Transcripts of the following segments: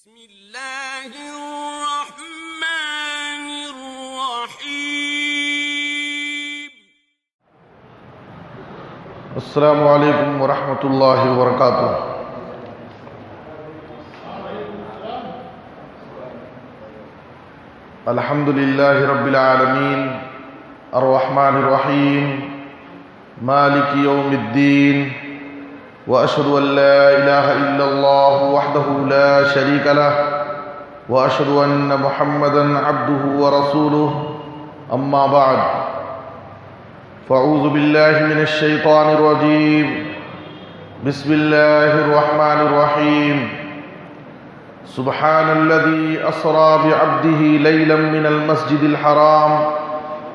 بسم اللہ الرحمن الرحیم۔ السلام علیکم ورحمۃ اللہ وبرکاتہ۔ الحمد للہ رب العالمین الرحمن الرحیم مالک یوم الدین، وأشهد أن لا إله إلا الله وحده لا شريك له، وأشهد أن محمدا عبده ورسوله، أما بعد فأعوذ بالله من الشيطان الرجيم، بسم الله الرحمن الرحيم، سبحان الذي أسرى بعبده ليلا من المسجد الحرام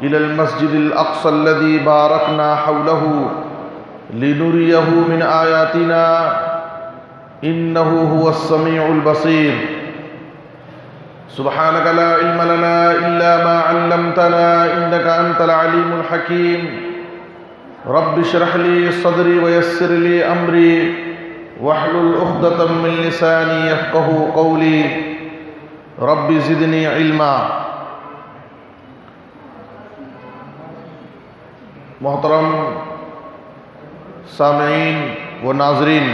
إلى المسجد الأقصى الذي باركنا حوله لنريه من آياتنا إنه هو السميع البصير۔ سبحانك لا علم لنا إلا ما علمتنا إنك أنت العليم الحكيم، رب اشرح لي صدري ويسر لي أمري واحلل عقدة من لساني يفقهوا قولي، رب زدني علما۔ محترم سامعین و ناظرین،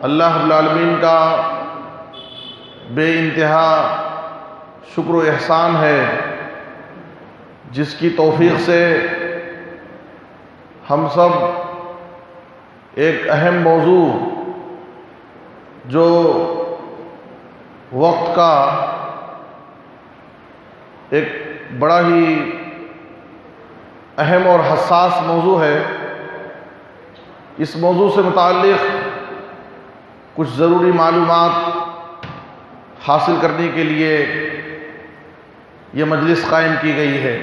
اللہ رب العالمین کا بے انتہا شکر و احسان ہے، جس کی توفیق سے ہم سب ایک اہم موضوع جو وقت کا ایک بڑا ہی اہم اور حساس موضوع ہے، اس موضوع سے متعلق کچھ ضروری معلومات حاصل کرنے کے لیے یہ مجلس قائم کی گئی ہے۔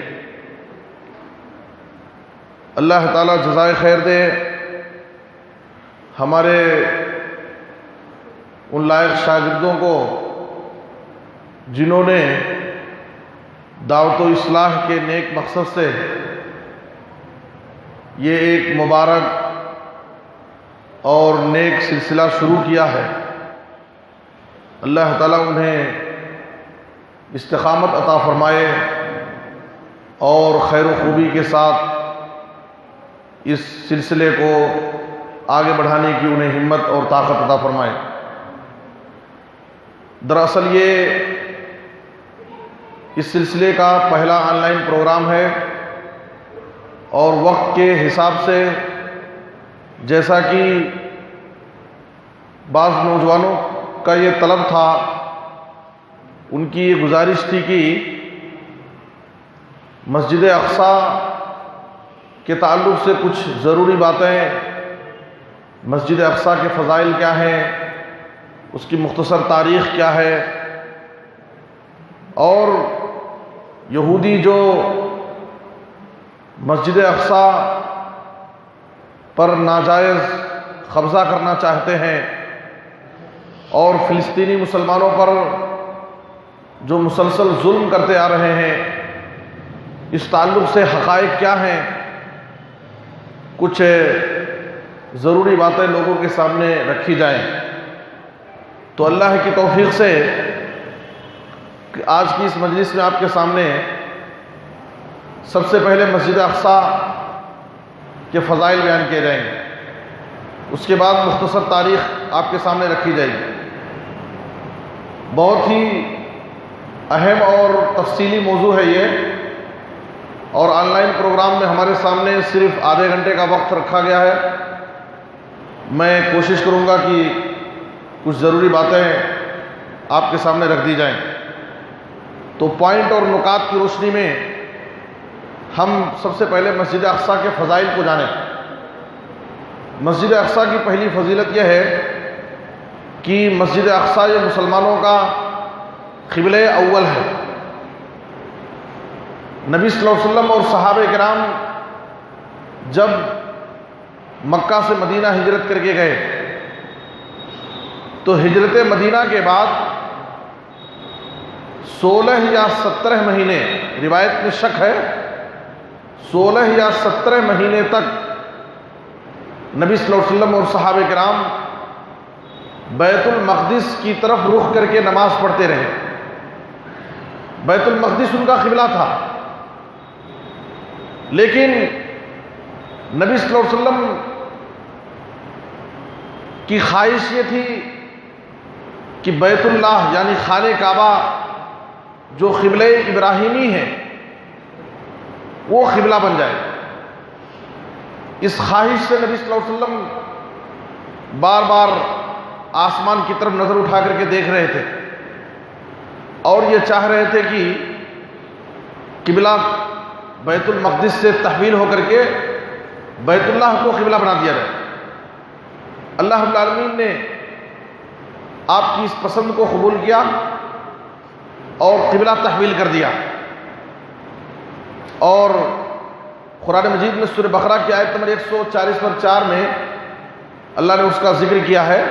اللہ تعالیٰ جزائے خیر دے ہمارے ان لائق شاگردوں کو جنہوں نے دعوت و اصلاح کے نیک مقصد سے یہ ایک مبارک اور نیک سلسلہ شروع کیا ہے۔ اللہ تعالیٰ انہیں استقامت عطا فرمائے اور خیر و خوبی کے ساتھ اس سلسلے کو آگے بڑھانے کی انہیں ہمت اور طاقت عطا فرمائے۔ دراصل یہ اس سلسلے کا پہلا آن لائن پروگرام ہے، اور وقت کے حساب سے جیسا کہ بعض نوجوانوں کا یہ طلب تھا، ان کی یہ گزارش تھی کہ مسجد اقصیٰ کے تعلق سے کچھ ضروری باتیں، مسجد اقصیٰ کے فضائل کیا ہیں، اس کی مختصر تاریخ کیا ہے، اور یہودی جو مسجد اقصیٰ پر ناجائز قبضہ کرنا چاہتے ہیں اور فلسطینی مسلمانوں پر جو مسلسل ظلم کرتے آ رہے ہیں، اس تعلق سے حقائق کیا ہیں، کچھ ضروری باتیں لوگوں کے سامنے رکھی جائیں۔ تو اللہ کی توفیق سے آج کی اس مجلس میں آپ کے سامنے سب سے پہلے مسجد اقصیٰ کے فضائل بیان کیے جائیں گے، اس کے بعد مختصر تاریخ آپ کے سامنے رکھی جائے گی۔ بہت ہی اہم اور تفصیلی موضوع ہے یہ، اور آن لائن پروگرام میں ہمارے سامنے صرف آدھے گھنٹے کا وقت رکھا گیا ہے۔ میں کوشش کروں گا کہ کچھ ضروری باتیں آپ کے سامنے رکھ دی جائیں، تو پوائنٹ اور نکات کی روشنی میں ہم سب سے پہلے مسجد اقصیٰ کے فضائل کو جانیں۔ مسجد اقصیٰ کی پہلی فضیلت یہ ہے کہ مسجد اقصیٰ یہ مسلمانوں کا قبلہ اول ہے۔ نبی صلی اللہ علیہ وسلم اور صحابہ کرام جب مکہ سے مدینہ ہجرت کر کے گئے تو ہجرت مدینہ کے بعد 16 یا 17 مہینے، روایت میں شک ہے، 16 یا 17 مہینے تک نبی صلی اللہ علیہ وسلم اور صحابہ کرام بیت المقدس کی طرف رخ کر کے نماز پڑھتے رہے. بیت المقدس ان کا قبلہ تھا، لیکن نبی صلی اللہ علیہ وسلم کی خواہش یہ تھی کہ بیت اللہ یعنی خانہ کعبہ جو قبلہ ابراہیمی ہے وہ قبلہ بن جائے. اس خواہش سے نبی صلی اللہ علیہ وسلم بار بار آسمان کی طرف نظر اٹھا کر کے دیکھ رہے تھے اور یہ چاہ رہے تھے کہ قبلہ بیت المقدس سے تحویل ہو کر کے بیت اللہ کو قبلہ بنا دیا جائے. اللہ رب العالمین نے آپ کی اس پسند کو قبول کیا اور قبلہ تحویل کر دیا. اور قرآن مجید میں سورہ بقرہ کی آیت نمبر 140 میں اللہ نے اس کا ذکر کیا ہے،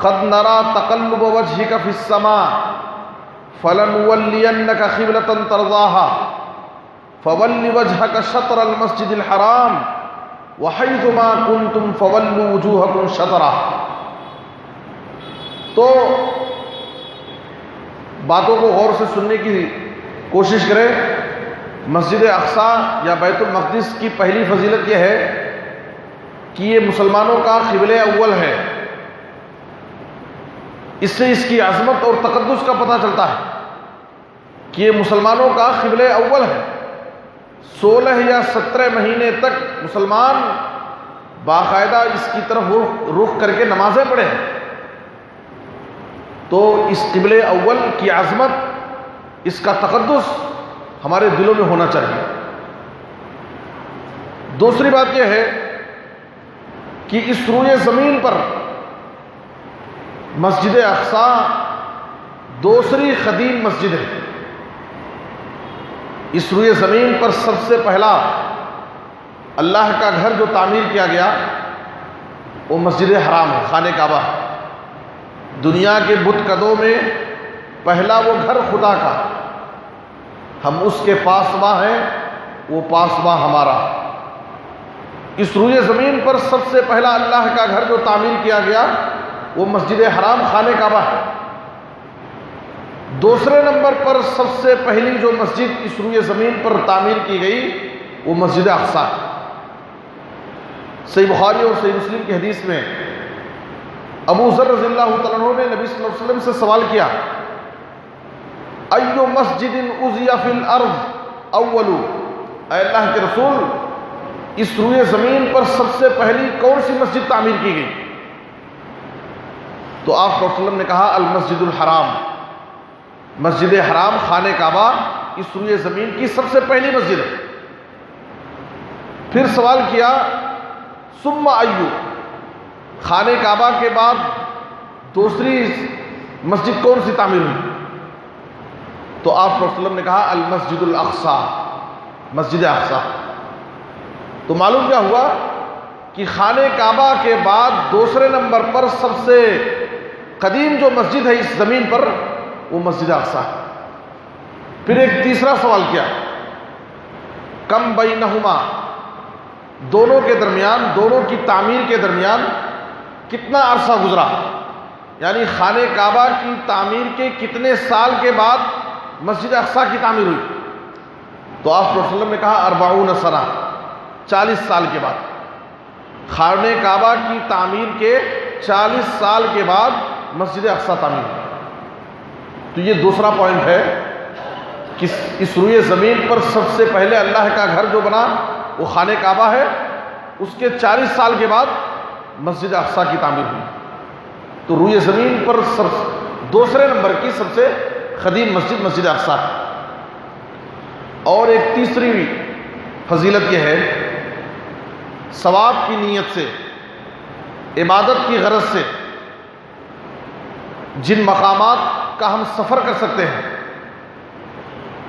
قَدْ نَرَى تَقَلُّبَ وَجْهِكَ فِي السَّمَاءِ فَلَنُوَلِّيَنَّكَ قِبْلَةً تَرْضَاهَا فَوَلِّ وَجْهَكَ شَطْرَ الْمَسْجِدِ الْحَرَامِ وَحَيْثُ مَا كُنْتُمْ فَوَلُّوا وُجُوهَكُمْ شَطْرَهُ. تو باتوں کو غور سے سننے کی کوشش کریں. مسجد اقصیٰ یا بیت المقدس کی پہلی فضیلت یہ ہے کہ یہ مسلمانوں کا قبلہ اول ہے. اس سے اس کی عظمت اور تقدس کا پتہ چلتا ہے کہ یہ مسلمانوں کا قبلہ اول ہے. 16 یا 17 مہینے تک مسلمان باقاعدہ اس کی طرف رخ کر کے نمازیں پڑھے ہیں. تو اس قبلہ اول کی عظمت، اس کا تقدس ہمارے دلوں میں ہونا چاہیے. دوسری بات یہ ہے کہ اس روئے زمین پر مسجد اقصیٰ دوسری قدیم مسجد ہے. اس روئے زمین پر سب سے پہلا اللہ کا گھر جو تعمیر کیا گیا وہ مسجد حرام ہے، خانہ کعبہ ہے. دنیا کے بت کدوں میں پہلا وہ گھر خدا کا، ہم اس کے پاسباں ہیں، وہ پاسباں ہمارا. اس روئے زمین پر سب سے پہلا اللہ کا گھر جو تعمیر کیا گیا وہ مسجد حرام خانہ کعبہ ہے. دوسرے نمبر پر سب سے پہلی جو مسجد اس روئے زمین پر تعمیر کی گئی وہ مسجد اقصیٰ. صحیح بخاری اور صحیح مسلم کی حدیث میں ابو ذر رضی اللہ تعالیٰ عنہ نے نبی صلی اللہ علیہ وسلم سے سوال کیا، ایو مسجد اُزِیَ فی الارض اول، اے اللہ کے رسول اس روئے زمین پر سب سے پہلی کون سی مسجد تعمیر کی گئی؟ تو آپ صلی اللہ علیہ وسلم نے کہا المسجد الحرام، مسجد حرام خانہ کعبہ اس روئے زمین کی سب سے پہلی مسجد ہے. پھر سوال کیا ثم ایو، خانہ کعبہ کے بعد دوسری مسجد کون سی تعمیر ہوئی؟ تو آپ صلی اللہ علیہ وسلم نے کہا المسجد الاقصیٰ، مسجد اقصیٰ. تو معلوم کیا ہوا کہ خانہ کعبہ کے بعد دوسرے نمبر پر سب سے قدیم جو مسجد ہے اس زمین پر وہ مسجد اقصیٰ. پھر ایک تیسرا سوال کیا، کم بینہما، دونوں کے درمیان، دونوں کی تعمیر کے درمیان کتنا عرصہ گزرا، یعنی خانہ کعبہ کی تعمیر کے کتنے سال کے بعد مسجد اقصیٰ کی تعمیر ہوئی؟ تو آپ صلی اللہ علیہ وسلم نے کہا 40 سنہ، 40 سال کے بعد. خانہ کعبہ کی تعمیر کے 40 سال کے بعد مسجد اقصیٰ تعمیر ہوئی. تو یہ دوسرا پوائنٹ ہے کہ اس روئے زمین پر سب سے پہلے اللہ کا گھر جو بنا وہ خانہ کعبہ ہے، اس کے 40 سال کے بعد مسجد اقصیٰ کی تعمیر ہوئی. تو روئے زمین پر دوسرے نمبر کی سب سے قدیم مسجد مسجد اقصیٰ ہے. اور ایک تیسری فضیلت یہ ہے، ثواب کی نیت سے، عبادت کی غرض سے جن مقامات کا ہم سفر کر سکتے ہیں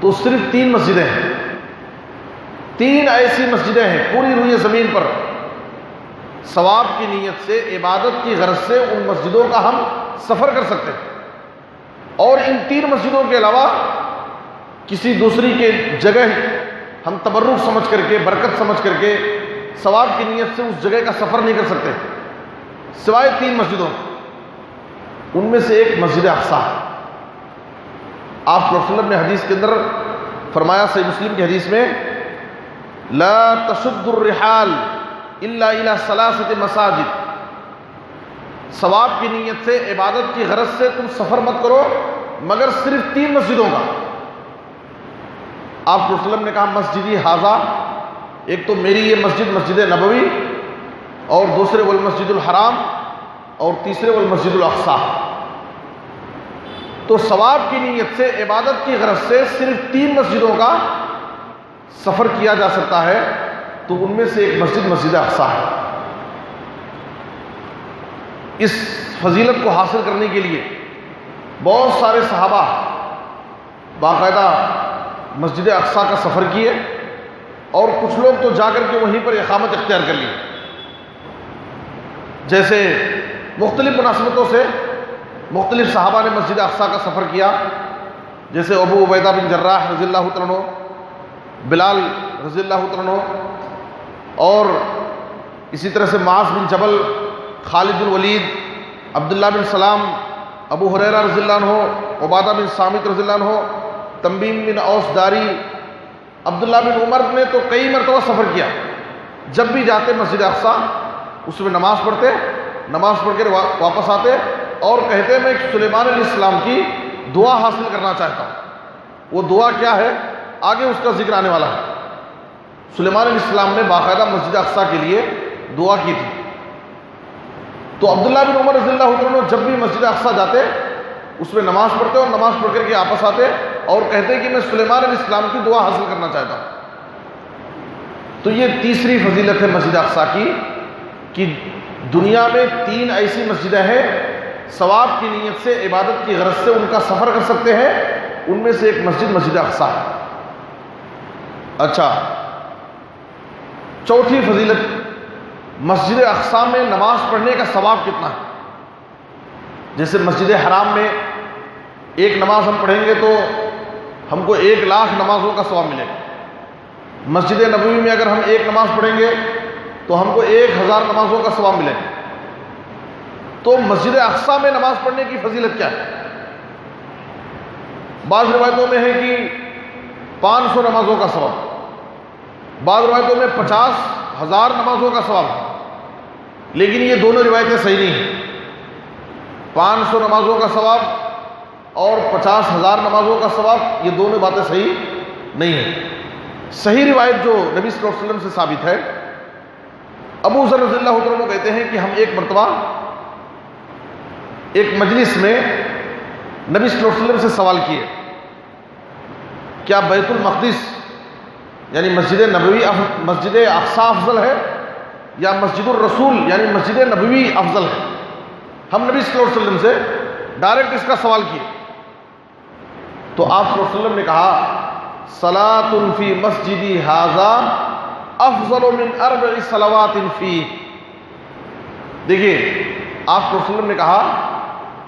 تو صرف 3 مسجدیں ہیں. 3 ایسی مسجدیں ہیں پوری روئے زمین پر، ثواب کی نیت سے، عبادت کی غرض سے ان مسجدوں کا ہم سفر کر سکتے ہیں. اور ان 3 مسجدوں کے علاوہ کسی دوسری کے جگہ ہم تبرک سمجھ کر کے، برکت سمجھ کر کے، ثواب کی نیت سے اس جگہ کا سفر نہیں کر سکتے سوائے 3 مسجدوں. ان میں سے ایک مسجد اقصیٰ ہے۔ آپ صلی اللہ علیہ وسلم نے حدیث کے اندر فرمایا، صحیح مسلم کی حدیث میں، لا تشد الرحال الا الى ثلاثه مساجد، ثواب کی نیت سے، عبادت کی غرض سے تم سفر مت کرو مگر صرف 3 مسجدوں کا۔ آپ صلی اللہ علیہ وسلم نے کہا مسجدی ھذا، ایک تو میری یہ مسجد، مسجد نبوی، اور دوسرے والمسجد الحرام، اور تیسرے والمسجد الاقصیٰ۔ تو ثواب کی نیت سے، عبادت کی غرض سے صرف 3 مسجدوں کا سفر کیا جا سکتا ہے، تو ان میں سے ایک مسجد مسجد اقصیٰ ہے۔ اس فضیلت کو حاصل کرنے کے لیے بہت سارے صحابہ باقاعدہ مسجد اقصیٰ کا سفر کیے، اور کچھ لوگ تو جا کر کے وہیں پر اقامت اختیار کر لی۔ جیسے مختلف مناسبتوں سے مختلف صحابہ نے مسجد اقصیٰ کا سفر کیا، جیسے ابو عبیدہ بن جراح رضی اللہ تعالیٰ عنہ، بلال رضی اللہ تعالیٰ عنہ، اور اسی طرح سے معاذ بن جبل، خالد بن ولید، عبداللہ بن سلام، ابو ہریرہ رضی اللہ عنہ، عبادہ بن صامت رضی اللہ عنہ، تمیم بن اوس داری، عبداللہ بن عمر نے تو کئی مرتبہ سفر کیا۔ جب بھی جاتے مسجد اقصیٰ اس میں نماز پڑھتے، نماز پڑھ کر واپس آتے اور کہتے میں سلیمان علیہ السلام کی دعا حاصل کرنا چاہتا ہوں۔ وہ دعا کیا ہے آگے اس کا ذکر آنے والا ہے۔ سلیمان علیہ السلام نے باقاعدہ مسجد اقصیٰ کے لیے دعا کی تھی۔ تو عبداللہ بن عمر رضی اللہ عنہ جب بھی مسجد اقصیٰ جاتے اس میں نماز پڑھتے اور نماز پڑھ کر کے واپس آتے اور کہتے کہ میں سلیمان علیہ السلام کی دعا حاصل کرنا چاہتا ہوں۔ تو یہ تیسری فضیلت ہے مسجد اقصیٰ کی، کہ دنیا میں 3 ایسی مسجدیں ہیں، ثواب کی نیت سے، عبادت کی غرض سے ان کا سفر کر سکتے ہیں، ان میں سے ایک مسجد مسجد اقصیٰ ہے۔ اچھا، چوتھی فضیلت، مسجد اقصیٰ میں نماز پڑھنے کا ثواب کتنا ہے؟ جیسے مسجد حرام میں ایک نماز ہم پڑھیں گے تو ہم کو 1,00,000 نمازوں کا ثواب ملے گا۔ مسجد نبوی میں اگر ہم ایک نماز پڑھیں گے تو ہم کو 1,000 نمازوں کا ثواب ملے گا۔ تو مسجد اقصیٰ میں نماز پڑھنے کی فضیلت کیا ہے؟ بعض روایتوں میں ہے کہ 500 نمازوں کا ثواب، بعض روایتوں میں 50,000 نمازوں کا ثواب، لیکن یہ دونوں روایتیں صحیح نہیں ہیں۔ 500 نمازوں کا ثواب اور 50,000 نمازوں کا ثواب، یہ دونوں باتیں صحیح نہیں ہیں۔ صحیح روایت جو نبی صلی اللہ علیہ وسلم سے ثابت ہے، ابو ذر رضی اللہ عنہ کہتے ہیں کہ ہم ایک مرتبہ ایک مجلس میں نبی صلی اللہ علیہ وسلم سے سوال کیے، کیا بیت المقدس یعنی مسجد نبوی مسجد اقصیٰ افضل ہے یا مسجد الرسول یعنی مسجد نبوی افضل ہے؟ ہم نبی صلی اللہ علیہ وسلم سے ڈائریکٹ اس کا سوال کیے تو آپ صلی اللہ علیہ وسلم نے کہا صلاۃ فی مسجدی ھذا افضل من 4 صلوات فیہ۔ دیکھیے آپ صلی اللہ علیہ وسلم نے کہا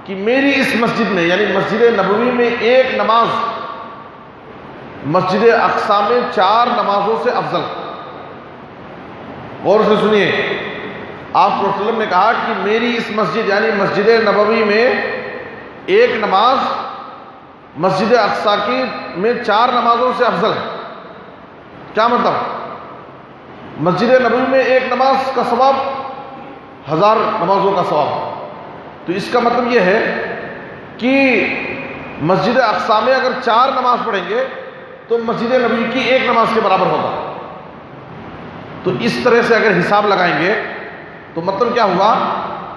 کہ میری اس مسجد میں یعنی مسجد نبوی میں ایک نماز مسجد اقصیٰ میں 4 نمازوں سے افضل۔ غور سے سنیے، آپ صلی اللہ علیہ وسلم نے کہا کہ میری اس مسجد یعنی مسجد نبوی میں ایک نماز مسجد اقصیٰ کی میں 4 نمازوں سے افضل ہے۔ کیا مطلب؟ مسجد نبوی میں ایک نماز کا ثواب 1000 نمازوں کا ثواب ہے۔ تو اس کا مطلب یہ ہے کہ مسجد اقصیٰ میں اگر 4 نماز پڑھیں گے تو مسجد نبوی کی ایک نماز کے برابر ہوگا۔ تو اس طرح سے اگر حساب لگائیں گے تو مطلب کیا ہوا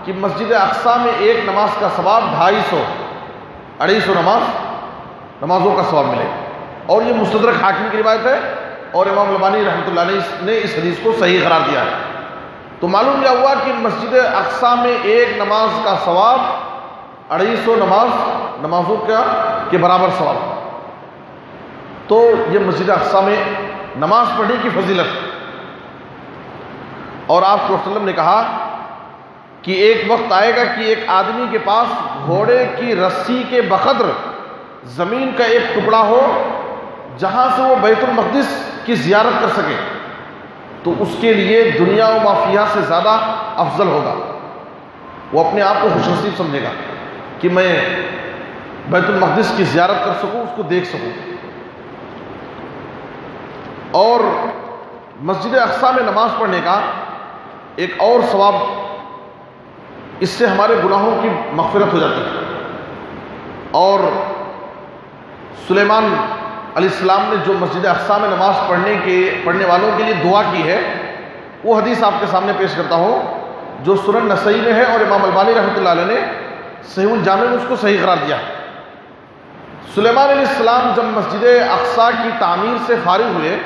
کہ مسجد اقصیٰ میں ایک نماز کا ثواب 250 نمازوں کا ثواب ملے، اور یہ مستدرک حاکم کی روایت ہے اور امام البانی رحمۃ اللہ علیہ نے اس حدیث کو صحیح قرار دیا ہے۔ تو معلوم کیا ہوا کہ مسجد اقصیٰ میں ایک نماز کا ثواب 250 نمازوں کے برابر ثواب۔ تو یہ مسجد اقصیٰ میں نماز پڑھنے کی فضیلت۔ اور آپ صلی اللہ علیہ وسلم نے کہا کہ ایک وقت آئے گا کہ ایک آدمی کے پاس گھوڑے کی رسی کے بقدر زمین کا ایک ٹکڑا ہو جہاں سے وہ بیت المقدس کی زیارت کر سکے، تو اس کے لیے دنیا و ما فیہا سے زیادہ افضل ہوگا، وہ اپنے آپ کو خوش نصیب سمجھے گا۔ کہ میں بیت المقدس کی زیارت کر سکوں، اس کو دیکھ سکوں. اور مسجد اقصی میں نماز پڑھنے کا ایک اور ثواب، اس سے ہمارے گناہوں کی مغفرت ہو جاتی ہے. اور سلیمان علیہ السلام نے جو مسجد اقصی میں نماز پڑھنے والوں کے لیے دعا کی ہے، وہ حدیث آپ کے سامنے پیش کرتا ہوں جو سنن نسائی میں ہے، اور امام البانی رحمۃ اللہ علیہ نے صحیح الجامع میں اس کو صحیح قرار دیا ہے. سلیمان علیہ السلام جب مسجد اقصی کی تعمیر سے فارغ ہوئے،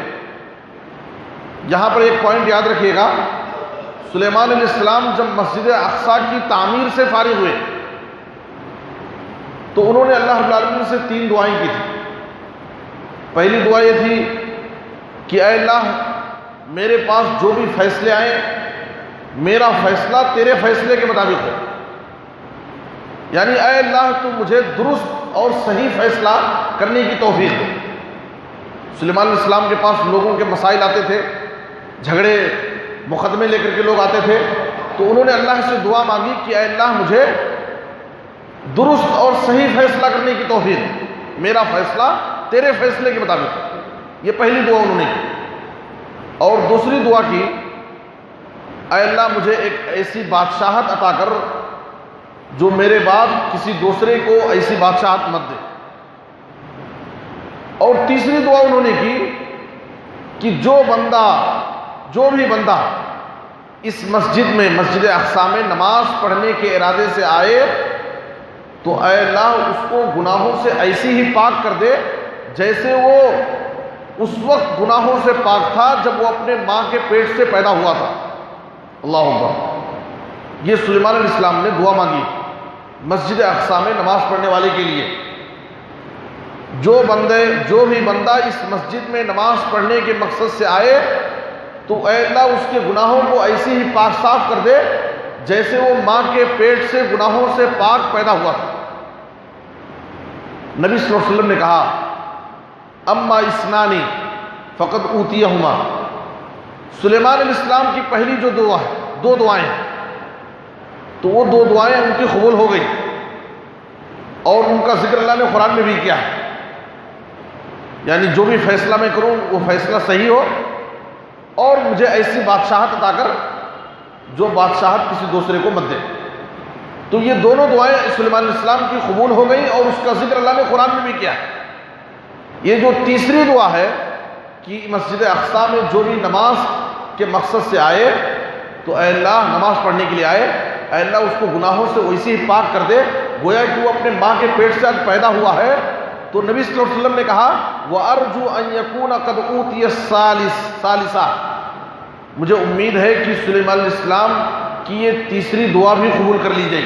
یہاں پر ایک پوائنٹ یاد رکھیے گا، سلیمان علیہ السلام جب مسجد اقصی کی تعمیر سے فارغ ہوئے تو انہوں نے اللہ رب العالمین سے 3 دعائیں کی تھی. پہلی دعا یہ تھی کہ اے اللہ، میرے پاس جو بھی فیصلے آئیں میرا فیصلہ تیرے فیصلے کے مطابق ہو، یعنی اے اللہ تو مجھے درست اور صحیح فیصلہ کرنے کی توفیق دے. سلیمان علیہ السلام کے پاس لوگوں کے مسائل آتے تھے، جھگڑے مقدمے لے کر کے لوگ آتے تھے، تو انہوں نے اللہ سے دعا مانگی کہ اے اللہ مجھے درست اور صحیح فیصلہ کرنے کی توفیق دے، میرا فیصلہ تیرے فیصلے کے مطابق ہو. یہ پہلی دعا انہوں نے کی. اور دوسری دعا کی، اے اللہ مجھے ایک ایسی بادشاہت عطا کر جو میرے بعد کسی دوسرے کو ایسی بادشاہت مت دے. اور تیسری دعا انہوں نے کی کہ جو بھی بندہ اس مسجد میں مسجد اقصی میں نماز پڑھنے کے ارادے سے آئے تو اے اللہ اس کو گناہوں سے ایسی ہی پاک کر دے جیسے وہ اس وقت گناہوں سے پاک تھا جب وہ اپنے ماں کے پیٹ سے پیدا ہوا تھا. اللہ اکبر. یہ سلیمان علیہ السلام نے دعا مانگی مسجد اقصی میں نماز پڑھنے والے کے لیے. جو بھی بندہ اس مسجد میں نماز پڑھنے کے مقصد سے آئے تو اے اللہ اس کے گناہوں کو ایسی ہی پاک صاف کر دے جیسے وہ ماں کے پیٹ سے گناہوں سے پاک پیدا ہوا تھا. نبی صلی اللہ علیہ وسلم نے کہا اما اسنانی فقد اوتیہما. سلیمان علیہ السلام کی پہلی جو دعا ہے، 2 دعائیں ہیں، تو وہ 2 دعائیں ان کی قبول ہو گئی اور ان کا ذکر اللہ نے قرآن میں بھی کیا ہے. یعنی جو بھی فیصلہ میں کروں وہ فیصلہ صحیح ہو اور مجھے ایسی بادشاہت عطا کر جو بادشاہت کسی دوسرے کو مت دے. تو یہ دونوں دعائیں سلیمان علیہ السلام کی قبول ہو گئی اور اس کا ذکر اللہ نے قرآن میں بھی کیا ہے. یہ جو تیسری دعا ہے کہ مسجد اقصی میں جو بھی نماز کے مقصد سے آئے تو اے اللہ نماز پڑھنے کے لیے آئے، اے اللہ اس کو گناہوں سے ویسے ہی پاک کر دے گویا کہ وہ اپنے ماں کے پیٹ سے آج پیدا ہوا ہے. تو نبی صلی اللہ علیہ وسلم نے کہا وَأَرْجُو أَن يَكُونَ قَدْ أُوتِيَ الثَّالِثَةَ. مجھے امید ہے کہ سلیمان علیہ السلام کی یہ تیسری دعا بھی قبول کر لی جائے.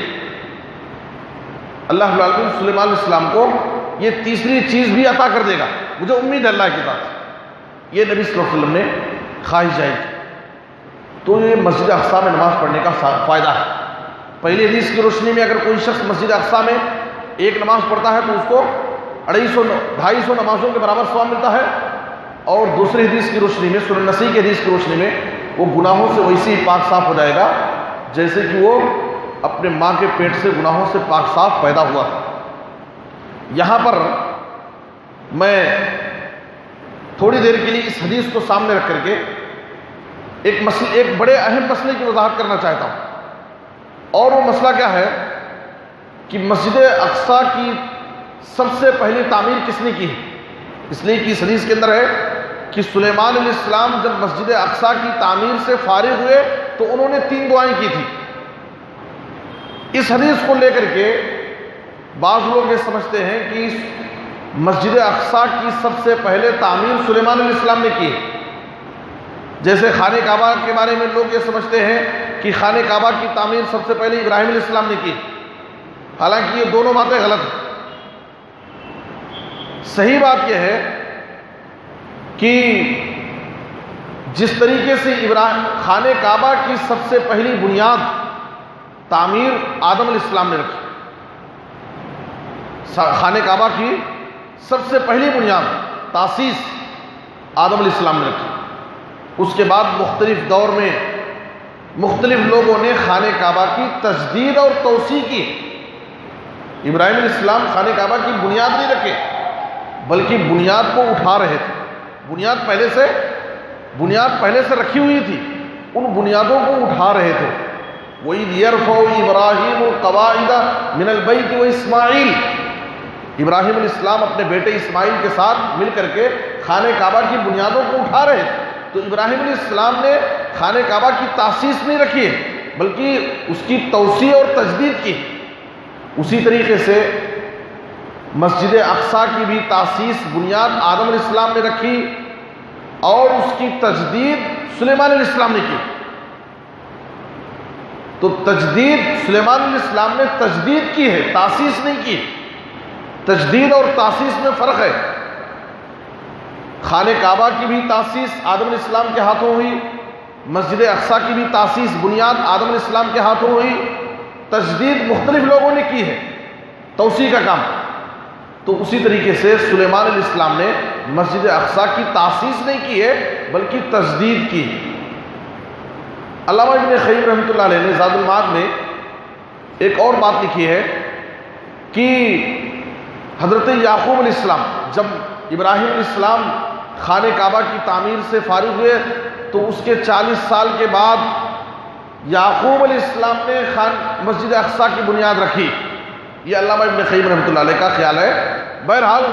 اللہ رب العالمین سلیمان علیہ السلام کو یہ تیسری چیز بھی عطا کر دے گا، مجھے امید ہے اللہ کی طرف. یہ نبی صلی اللہ علیہ وسلم نے خواہش ظاہر کی. تو یہ مسجد اقصی میں نماز پڑھنے کا فائدہ ہے. پہلی حدیث کی روشنی میں اگر کوئی شخص مسجد اقصی میں ایک نماز پڑھتا ہے تو اس کو 250 نمازوں کے برابر ثواب ملتا ہے. اور دوسری حدیث کی روشنی میں، سنن نسائی کی حدیث کی روشنی میں، وہ گناہوں سے ویسے ہی پاک صاف ہو جائے گا جیسے کہ وہ اپنے ماں کے پیٹ سے گناہوں سے پاک صاف پیدا ہوا تھا. یہاں پر میں تھوڑی دیر کے لیے اس حدیث کو سامنے رکھ کر کے ایک بڑے اہم مسئلے کی وضاحت کرنا چاہتا ہوں. اور وہ مسئلہ کیا ہے کہ مسجد اقصی کی سب سے پہلی تعمیر کس نے کی ہے؟ اس لیے کہ اس حدیث کے اندر ہے کہ سلیمان علیہ السلام جب مسجد اقصی کی تعمیر سے فارغ ہوئے تو انہوں نے 3 دعائیں کی تھی. اس حدیث کو لے کر کے بعض لوگ یہ سمجھتے ہیں کہ مسجد اقصی کی سب سے پہلے تعمیر سلیمان علیہ السلام نے کی ہے. جیسے خانہ کعبہ کے بارے میں لوگ یہ سمجھتے ہیں کہ خانہ کعبہ کی تعمیر سب سے پہلے ابراہیم علیہ السلام نے کی. حالانکہ یہ دونوں باتیں غلط ہیں. صحیح بات یہ ہے کہ جس طریقے سے خانہ کعبہ کی سب سے پہلی بنیاد تعمیر آدم علیہ السلام نے رکھی. خانہ کعبہ کی سب سے پہلی بنیاد تاسیس آدم علیہ السلام نے رکھی. اس کے بعد مختلف دور میں مختلف لوگوں نے خانہ کعبہ کی تجدید اور توسیع کی. ابراہیم علیہ السلام خانہ کعبہ کی بنیاد نہیں رکھے، بلکہ بنیاد کو اٹھا رہے تھے۔ بنیاد پہلے سے رکھی ہوئی تھی، ان بنیادوں کو اٹھا رہے تھے۔ وَإِذْ يَرْفَعُ إِبْرَاهِيمُ الْقَوَاعِدَ مِنَ الْبَيْتِ وَإِسْمَاعِيلُ، ابراہیم علیہ السلام اپنے بیٹے اسماعیل کے ساتھ مل کر کے خانہ کعبہ کی بنیادوں کو اٹھا رہے تھے۔ تو ابراہیم علیہ السلام نے خانہ کعبہ کی تاسیس نہیں رکھی ہے، بلکہ اس کی توسیع اور تجدید کی۔ اسی طریقے سے مسجد اقصیٰ کی بھی تاسیس بنیاد آدم علیہ السلام نے رکھی اور اس کی تجدید سلیمان علیہ السلام نے کی۔ تو تجدید سلیمان علیہ السلام نے تجدید کی ہے، تاسیس نہیں کی۔ تجدید اور تاسیس میں فرق ہے۔ خانہ کعبہ کی بھی تاسیس آدم علیہ السلام کے ہاتھوں ہوئی، مسجد اقصیٰ کی بھی تاسیس بنیاد آدم علیہ السلام کے ہاتھوں ہوئی۔ تجدید مختلف لوگوں نے کی ہے، توسیع کا کام۔ تو اسی طریقے سے سلیمان علیہ السلام نے مسجد اقصیٰ کی تاسیس نہیں کی ہے، بلکہ تجدید کی۔ علامہ ابن قیم رحمۃ اللہ علیہ نے زاد المعاد میں ایک اور بات لکھی ہے کہ حضرت یعقوب علیہ السلام جب ابراہیم علیہ السلام خانہ کعبہ کی تعمیر سے فارغ ہوئے تو اس کے 40 سال کے بعد یعقوب علیہ السلام نے مسجد اقصیٰ کی بنیاد رکھی۔ یہ علامہ ابن قیم رحمۃ اللہ علیہ کا خیال ہے۔ بہرحال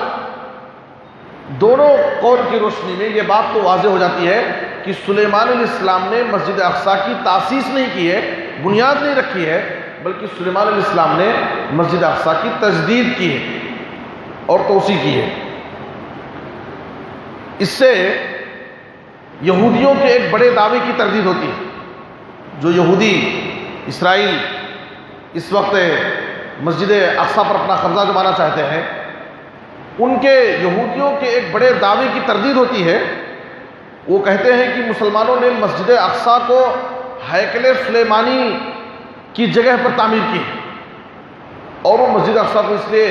دونوں قول کی روشنی میں یہ بات تو واضح ہو جاتی ہے کہ سلیمان علیہ السلام نے مسجد اقصیٰ کی تاسیس نہیں کی ہے، بنیاد نہیں رکھی ہے، بلکہ سلیمان علیہ السلام نے مسجد اقصیٰ کی تجدید کی ہے اور توسیع کی ہے۔ اس سے یہودیوں کے ایک بڑے دعوے کی تردید ہوتی ہے۔ جو یہودی اسرائیل اس وقت مسجد اقصیٰ پر اپنا قبضہ جمانا چاہتے ہیں، ان کے یہودیوں کے ایک بڑے دعوے کی تردید ہوتی ہے۔ وہ کہتے ہیں کہ مسلمانوں نے مسجد اقصیٰ کو ہیکل سلیمانی کی جگہ پر تعمیر کی اور وہ مسجد اقصیٰ کو اس لیے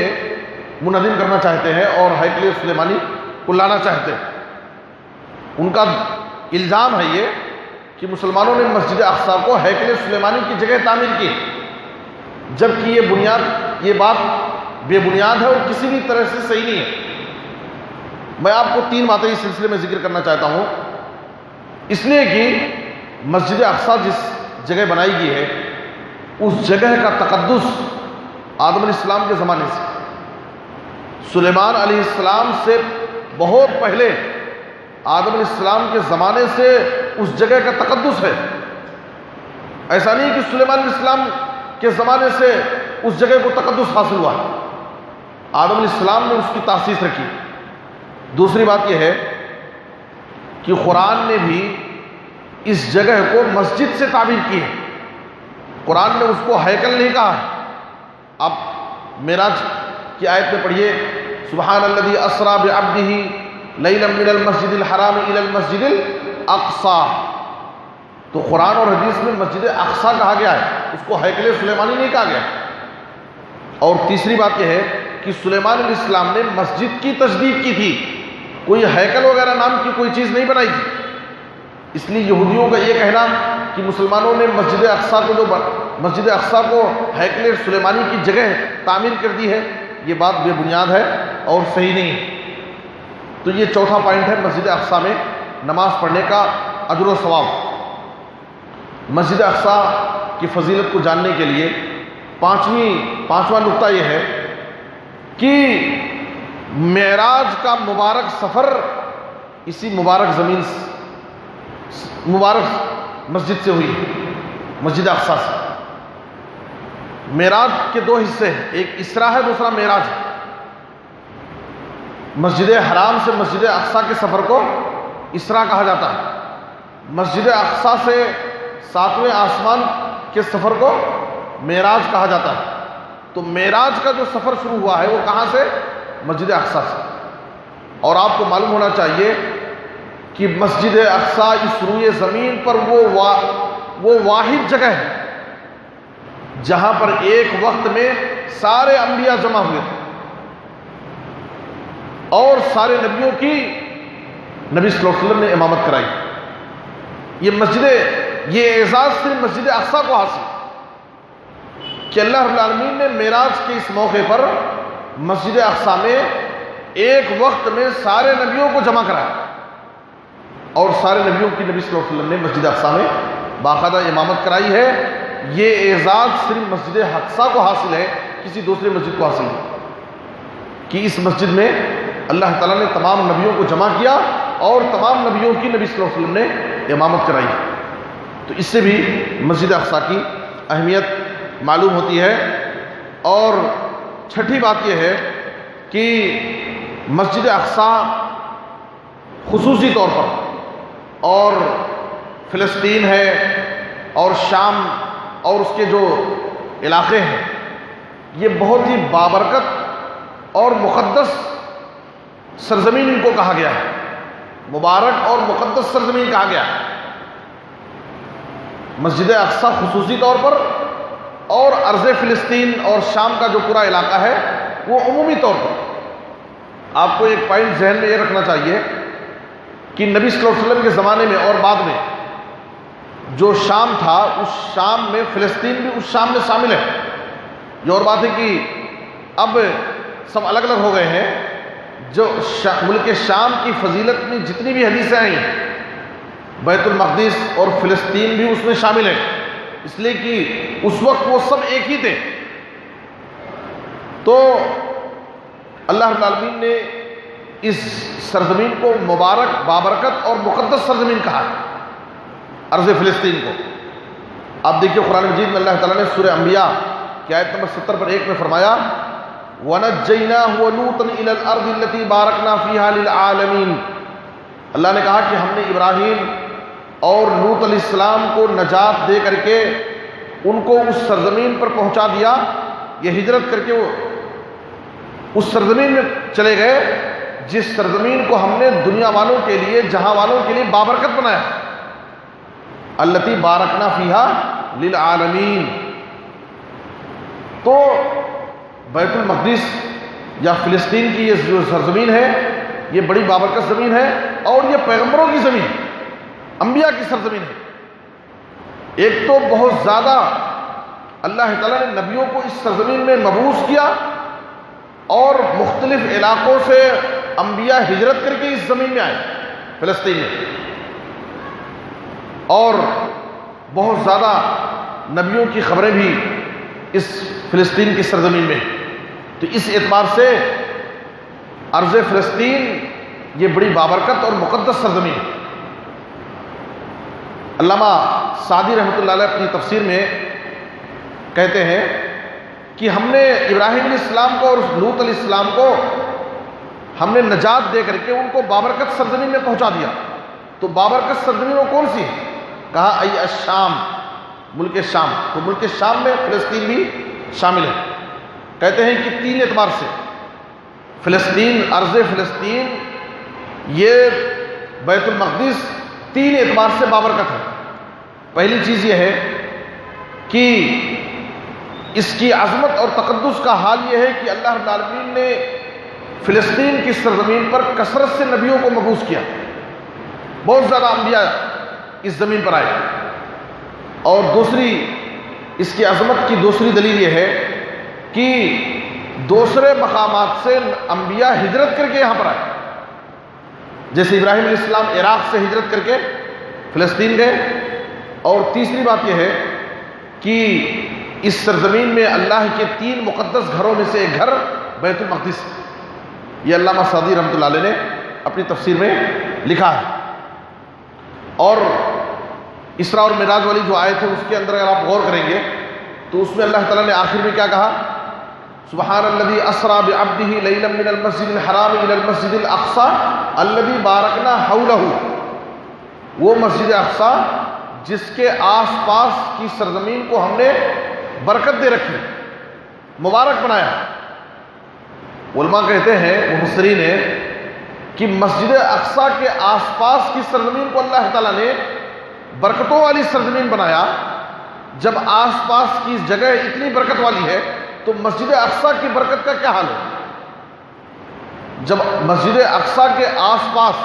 منہدم کرنا چاہتے ہیں اور ہیکل سلیمانی کو لانا چاہتے ہیں۔ ان کا الزام ہے یہ کہ مسلمانوں نے مسجد اقصیٰ کو ہیکل سلیمانی کی جگہ تعمیر کی، جبکہ یہ بات بے بنیاد ہے اور کسی بھی طرح سے صحیح نہیں ہے۔ میں آپ کو 3 باتیں اس سلسلے میں ذکر کرنا چاہتا ہوں، اس لیے کہ مسجد اقصیٰ جس جگہ بنائی گئی ہے اس جگہ کا تقدس آدم علیہ السلام کے زمانے سے، سلیمان علیہ السلام سے بہت پہلے آدم علیہ السلام کے زمانے سے اس جگہ کا تقدس ہے۔ ایسا نہیں کہ سلیمان علیہ السلام کے زمانے سے اس جگہ کو تقدس حاصل ہوا، آدم علیہ السلام نے اس کی تاسیس رکھی۔ دوسری بات یہ ہے کہ قرآن نے بھی اس جگہ کو مسجد سے تعبیر کی ہے، قرآن نے اس کو ہیکل نہیں کہا ہے۔ آپ معراج کی آیت میں پڑھیے، سبحان الذی اسریٰ بعبدہ لیلا من المسجد الحرام الی المسجد الاقصیٰ۔ تو قرآن اور حدیث میں مسجد اقصیٰ کہا گیا ہے، اس کو ہیکل سلیمانی نہیں کہا گیا۔ اور تیسری بات یہ ہے کہ سلیمان علیہ السلام نے مسجد کی تجدید کی تھی، کوئی ہیکل وغیرہ نام کی کوئی چیز نہیں بنائی تھی۔ اس لیے یہودیوں کا یہ کہنا کہ مسلمانوں نے مسجد اقصیٰ کو ہیکل سلیمانی کی جگہ تعمیر کر دی ہے، یہ بات بے بنیاد ہے اور صحیح نہیں ہے۔ تو یہ چوتھا پوائنٹ ہے مسجد اقصیٰ میں نماز پڑھنے کا اجر و ثواب۔ مسجد اقصیٰ کی فضیلت کو جاننے کے لیے پانچواں نقطہ یہ ہے کہ معراج کا مبارک سفر اسی مبارک مسجد سے ہوئی، مسجد اقصیٰ سے۔ معراج کے 2 حصے ہیں، ایک اسراء ہے، دوسرا معراج ہے۔ مسجد حرام سے مسجد اقصیٰ کے سفر کو اسراء کہا جاتا ہے، مسجد اقصیٰ سے 7ویں آسمان کے سفر کو معراج کہا جاتا ہے۔ تو معراج کا جو سفر شروع ہوا ہے وہ کہاں سے؟ مسجد اقصیٰ سے۔ اور آپ کو معلوم ہونا چاہیے کہ مسجد اقصیٰ اس روئے زمین پر وہ واحد جگہ ہے جہاں پر ایک وقت میں سارے انبیاء جمع ہوئے تھے اور سارے نبیوں کی نبی صلی اللہ علیہ وسلم نے امامت کرائی۔ یہ اعزاز صرف مسجد اقصیٰ کو حاصل، کہ اللہ رب العالمین نے معراج کے اس موقع پر مسجد اقصی میں ایک وقت میں سارے نبیوں کو جمع کرایا، اور سارے نبیوں کی نبی صلی اللہ علیہ وسلم نے مسجد اقصی میں باقاعدہ امامت کرائی ہے۔ یہ اعزاز صرف مسجد اقصی کو حاصل ہے، کسی دوسری مسجد کو حاصل نہیں، کہ اس مسجد میں اللہ تعالیٰ نے تمام نبیوں کو جمع کیا اور تمام نبیوں کی نبی صلی اللہ علیہ وسلم نے امامت کرائی۔ تو اس سے بھی مسجد اقصی کی اہمیت معلوم ہوتی ہے۔ اور چھٹی بات یہ ہے کہ مسجد اقصی خصوصی طور پر، اور فلسطین ہے اور شام اور اس کے جو علاقے ہیں، یہ بہت ہی بابرکت اور مقدس سرزمین ان کو کہا گیا ہے، مبارک اور مقدس سرزمین کہا گیا ہے۔ مسجد اقصی خصوصی طور پر، اور ارض فلسطین اور شام کا جو پورا علاقہ ہے وہ عمومی طور پر۔ آپ کو ایک پوائنٹ ذہن میں یہ رکھنا چاہیے کہ نبی صلی اللہ علیہ وسلم کے زمانے میں اور بعد میں جو شام تھا، اس شام میں فلسطین بھی اس شام میں شامل ہے۔ یہ اور بات ہے کہ اب سب الگ الگ ہو گئے ہیں۔ جو ملک شام کی فضیلت میں جتنی بھی حدیثیں آئیں، بیت المقدس اور فلسطین بھی اس میں شامل ہے، اس لیے کہ اس وقت وہ سب ایک ہی تھے۔ تو اللہ رب العالمین نے اس سرزمین کو مبارک، بابرکت اور مقدس سرزمین کہا، ارض فلسطین کو۔ آپ دیکھیے قرآن مجید میں اللہ تعالیٰ نے سورہ انبیاء کی آیت نمبر 70 پر 1 میں فرمایا، وَنَجَّيْنَاهُ وَلُوطًا إِلَى الْأَرْضِ الَّتِي بَارَكْنَا فِيهَا لِلْعَالَمِينَ۔ اللہ نے کہا کہ ہم نے ابراہیم اور لوط علیہ السلام کو نجات دے کر کے ان کو اس سرزمین پر پہنچا دیا۔ یہ ہجرت کر کے وہ اس سرزمین میں چلے گئے جس سرزمین کو ہم نے دنیا والوں کے لیے، جہاں والوں کے لیے بابرکت بنایا، الَّتِي بَارَكْنَا فِيهَا لِلْعَالَمِينَ۔ تو بیت المقدس یا فلسطین کی یہ جو سرزمین ہے، یہ بڑی بابرکت زمین ہے، اور یہ پیغمبروں کی زمین، انبیاء کی سرزمین ہے۔ ایک تو بہت زیادہ اللہ تعالیٰ نے نبیوں کو اس سرزمین میں مبعوث کیا، اور مختلف علاقوں سے انبیاء ہجرت کر کے اس زمین میں آئے، فلسطین میں، اور بہت زیادہ نبیوں کی خبریں بھی اس فلسطین کی سرزمین میں۔ تو اس اعتبار سے ارض فلسطین یہ بڑی بابرکت اور مقدس سرزمین ہے۔ علامہ سعدی رحمۃ اللہ علیہ اپنی تفسیر میں کہتے ہیں کہ ہم نے ابراہیم علیہ السلام کو اور لوط علیہ السلام کو ہم نے نجات دے کر کے ان کو بابرکت سرزمین میں پہنچا دیا۔ تو بابرکت سرزمین وہ کون سی ہے؟ کہا ای الشام، ملک شام۔ تو ملک شام میں فلسطین بھی شامل ہے۔ کہتے ہیں کہ 3 اعتبار سے فلسطین، ارض فلسطین، یہ بیت المقدس 3 اعتبار سے بابرکت ہے۔ پہلی چیز یہ ہے کہ اس کی عظمت اور تقدس کا حال یہ ہے کہ اللہ رب العالمین نے فلسطین کی سرزمین پر کثرت سے نبیوں کو مبعوث کیا، بہت زیادہ انبیاء اس زمین پر آئے۔ اور دوسری اس کی عظمت کی دوسری دلیل یہ ہے کہ دوسرے مقامات سے انبیاء ہجرت کر کے یہاں پر آئے، جیسے ابراہیم علیہ السلام عراق سے ہجرت کر کے فلسطین گئے۔ اور تیسری بات یہ ہے کہ اس سرزمین میں اللہ کے 3 مقدس گھروں میں سے ایک گھر بیت المقدس، یہ علامہ سعدی رحمۃ اللہ علیہ نے اپنی تفسیر میں لکھا ہے۔ اور اسراء اور معراج والی جو آیت ہے اس کے اندر اگر آپ غور کریں گے تو اس میں اللہ تعالیٰ نے آخر میں کیا کہا؟ سبحان الذی اسریٰ بعبدہ لیلا من المسجد الحرام الی المسجد الاقصی الذی بارکنا حولہ، وہ مسجد اقصی جس کے آس پاس کی سرزمین کو ہم نے برکت دے رکھی، مبارک بنایا۔ علماء کہتے ہیں، مفسرین ہیں، کہ مسجد اقصی کے آس پاس کی سرزمین کو اللہ تعالیٰ نے برکتوں والی سرزمین بنایا۔ جب آس پاس کی جگہ اتنی برکت والی ہے تو مسجد اقصی کی برکت کا کیا حال ہے؟ جب مسجد اقصی کے آس پاس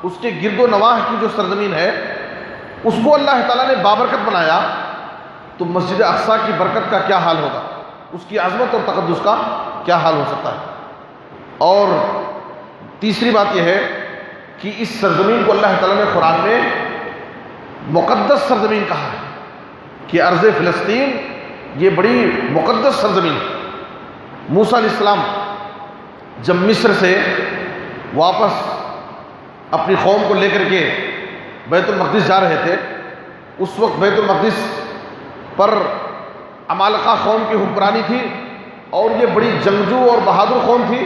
اس کے گرد و نواح کی جو سرزمین ہے اس کو اللہ تعالیٰ نے بابرکت بنایا، تو تو مسجد اقصیٰ کی برکت کا کیا حال ہوگا، اس کی عظمت اور تقدس کا کیا حال ہو سکتا ہے۔ اور تیسری بات یہ ہے کہ اس سرزمین کو اللہ تعالیٰ نے قرآن میں مقدس سرزمین کہا ہے کہ ارض فلسطین یہ بڑی مقدس سرزمین ہے۔ موسیٰ علیہ السلام جب مصر سے واپس اپنی قوم کو لے کر کے بیت المقدس جا رہے تھے، اس وقت بیت المقدس پر عمالقہ قوم کی حکمرانی تھی، اور یہ بڑی جنگجو اور بہادر قوم تھی۔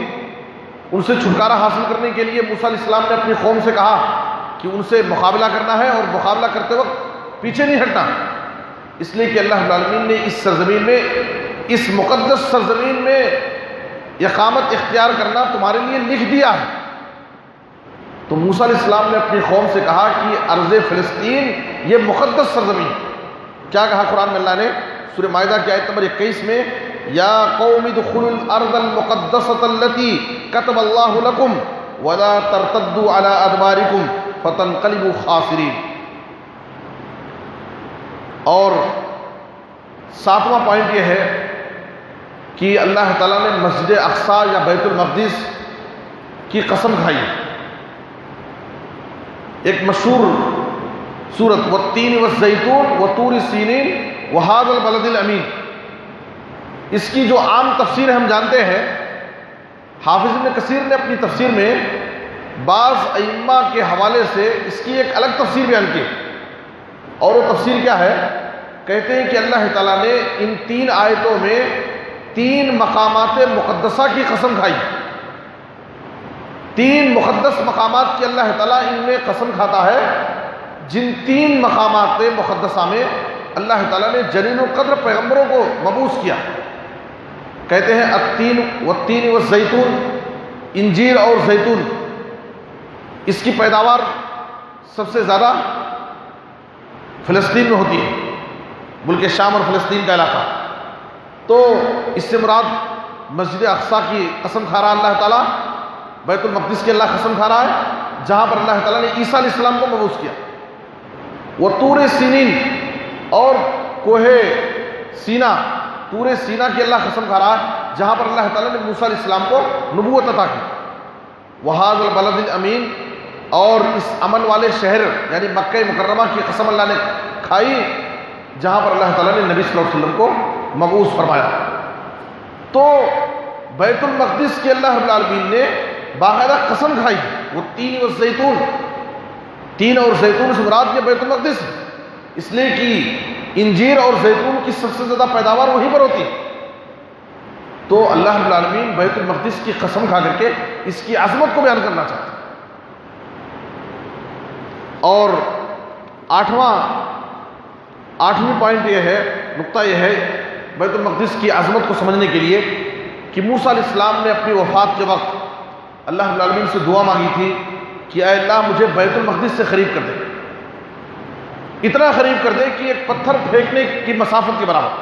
ان سے چھٹکارا حاصل کرنے کے لیے موسیٰ علیہ السلام نے اپنی قوم سے کہا کہ ان سے مقابلہ کرنا ہے، اور مقابلہ کرتے وقت پیچھے نہیں ہٹنا، اس لیے کہ اللہ رب العالمین نے اس سرزمین میں، اس مقدس سرزمین میں اقامت اختیار کرنا تمہارے لیے لکھ دیا ہے۔ تو موسیٰ علیہ السلام نے اپنی قوم سے کہا کہ ارض فلسطین یہ مقدس سرزمین۔ کیا کہا قرآن میں اللہ نے؟ سورہ مائدہ کی آیت نمبر 21 میں، یا قوم ادخلوا الارض المقدسۃ التي كتب اللہ لکم ولا ترتدوا على ادبارکم فتنقلبوا خاسرین۔ اور ساتواں پوائنٹ یہ ہے کہ اللہ تعالیٰ نے مسجد اقصیٰ یا بیت المقدس کی قسم کھائی۔ ایک مشہور سورت والتین والزیتون وطور سینین وہذا البلد الامین، اس کی جو عام تفسیر ہم جانتے ہیں، حافظ ابن کثیر نے اپنی تفسیر میں بعض ائمہ کے حوالے سے اس کی ایک الگ تفسیر بیان کی، اور وہ تفسیر کیا ہے؟ کہتے ہیں کہ اللہ تعالیٰ نے ان 3 آیتوں میں 3 مقامات مقدسہ کی قسم کھائی۔ 3 مقدس مقامات کی اللہ تعالیٰ ان میں قسم کھاتا ہے، جن 3 مقامات مقدسہ میں اللہ تعالیٰ نے جلیل القدر پیغمبروں کو مبعوث کیا۔ کہتے ہیں التین والتین والزیتون، انجیر اور زیتون، اس کی پیداوار سب سے زیادہ فلسطین میں ہوتی ہے، ملک شام اور فلسطین کا علاقہ۔ تو اس سے مراد مسجد اقصیٰ کی قسم کھا رہا اللہ تعالیٰ، بیت المقدس کی اللہ قسم کھا رہا ہے جہاں پر اللہ تعالیٰ نے عیسیٰ علیہ السلام کو مبعوث کیا۔ وطور سینین، اور کوہ سینا، طور سینا کی اللہ قسم کھا رہا ہے جہاں پر اللہ تعالیٰ نے موسیٰ علیہ السلام کو نبوت عطا کی۔ وہذا البلد الامین، اور اس امن والے شہر یعنی مکہ مکرمہ کی قسم اللہ نے کھائی جہاں پر اللہ تعالیٰ نے نبی صلی اللہ علیہ وسلم کو مبعوث فرمایا۔ تو بیت المقدس کی اللہ رب العالمین نے باقاعدہ قسم کھائی، وہ تین والزیتون، تین اور زیتون سے مراد یہ بیت المقدس، اس لیے کہ انجیر اور زیتون کی سب سے زیادہ پیداوار وہیں پر ہوتی۔ تو اللہ رب العالمین بیت المقدس کی قسم کھا کر کے اس کی عظمت کو بیان کرنا چاہتے ہیں۔ اور آٹھویں پوائنٹ یہ ہے، نقطہ یہ ہے بیت المقدس کی عظمت کو سمجھنے کے لیے کہ موسیٰ علیہ السلام نے اپنی وفات کے وقت اللہ رب العالمین سے دعا مانگی تھی کہ اے اللہ مجھے بیت المقدس سے قریب کر دے، اتنا قریب کر دے کہ ایک پتھر پھینکنے کی مسافت کے برابر۔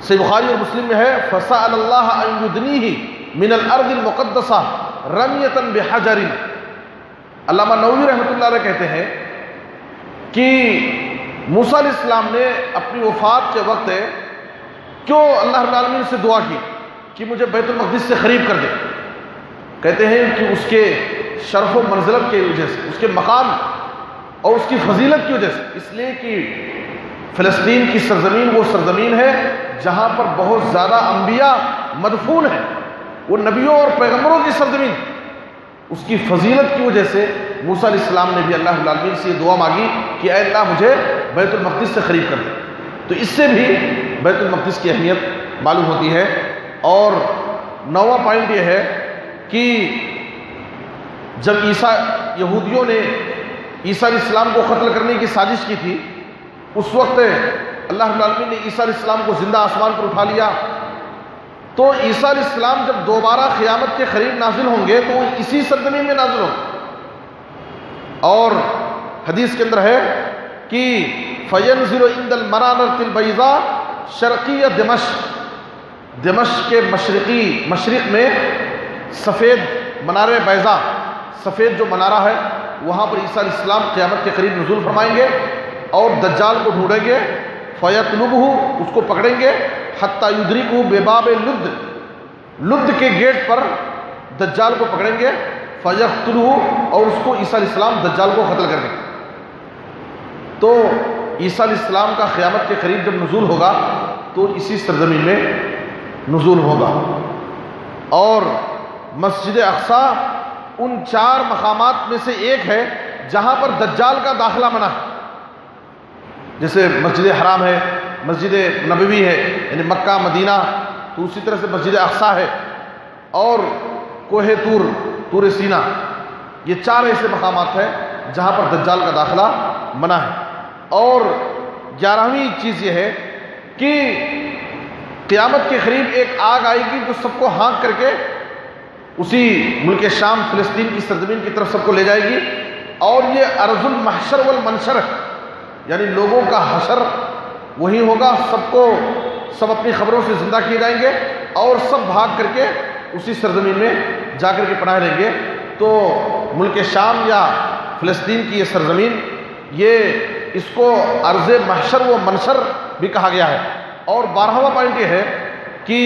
صحیح بخاری اور مسلم میں ہے فَسَأَلَ اللَّهَ أَن يُدْنِيهِ مِنَ الْأَرْضِ الْمُقَدَّسَةِ رَمْيَةً بِحَجَرٍ۔ علامہ نووی رحمۃ اللہ علیہ کہتے ہیں کہ موسیٰ علیہ السلام نے اپنی وفات کے وقت کیوں اللہ رب العالمین سے دعا کی کہ مجھے بیت المقدس سے قریب کر دے؟ کہتے ہیں کہ اس کے شرف و منزلت کی وجہ سے، اس کے مقام اور اس کی فضیلت کی وجہ سے، اس لیے کہ فلسطین کی سرزمین وہ سرزمین ہے جہاں پر بہت زیادہ انبیاء مدفون ہیں، وہ نبیوں اور پیغمبروں کی سرزمین، اس کی فضیلت کی وجہ سے موسیٰ علیہ السلام نے بھی اللہ رب العالمین سے یہ دعا مانگی کہ اے اللہ مجھے بیت المقدس سے قریب کر دے۔ تو اس سے بھی بیت المقدس کی اہمیت معلوم ہوتی ہے۔ اور 9واں پوائنٹ یہ ہے کہ جب یہودیوں نے عیسیٰ علیہ السلام کو قتل کرنے کی سازش کی تھی، اس وقت اللہ رب العالمین نے عیسیٰ علیہ السلام کو زندہ آسمان پر اٹھا لیا۔ تو عیسیٰ علیہ السلام جب دوبارہ قیامت کے قریب نازل ہوں گے تو وہ اسی سرزمین میں نازل ہوں گے۔ اور حدیث کے اندر ہے کہ فَيَنزِلُ عِندَ الْمَنَارَةِ الْبَيْضَاءِ شرقیہ دمشق کے مشرق میں سفید منار بیضاء، سفید جو منارہ ہے وہاں پر عیسیٰ علیہ السلام قیامت کے قریب نزول فرمائیں گے، اور دجال کو ڈھونڈیں گے، فیطلبہ اس کو پکڑیں گے، حتی یدرکہ بباب لد، لد کے گیٹ پر دجال کو پکڑیں گے، فیقتلہ اور اس کو عیسیٰ علیہ السلام دجال کو قتل کر دیں گے۔ تو عیسیٰ علیہ السلام کا قیامت کے قریب جب نزول ہوگا تو اسی سرزمین میں نزول ہوگا، اور مسجد اقصیٰ ان 4 مقامات میں سے ایک ہے جہاں پر دجال کا داخلہ منع ہے۔ جیسے مسجد حرام ہے، مسجد نبوی ہے یعنی مکہ مدینہ، تو اسی طرح سے مسجد اقصیٰ ہے، اور کوہ طور، طور سینا، یہ 4 ایسے مقامات ہیں جہاں پر دجال کا داخلہ منع ہے۔ اور 11ویں چیز یہ ہے کہ قیامت کے قریب ایک آگ آئے گی جو سب کو ہانک کر کے اسی ملک شام فلسطین کی سرزمین کی طرف سب کو لے جائے گی، اور یہ ارض المحشر والمنشر یعنی لوگوں کا حشر وہی ہوگا، سب اپنی خبروں سے زندہ کیے جائیں گے اور سب بھاگ کر کے اسی سرزمین میں جا کر کے پناہ لیں گے۔ تو ملک شام یا فلسطین کی یہ سرزمین، یہ اس کو ارض محشر و منشر بھی کہا گیا ہے۔ اور 12واں پوائنٹ یہ ہے کہ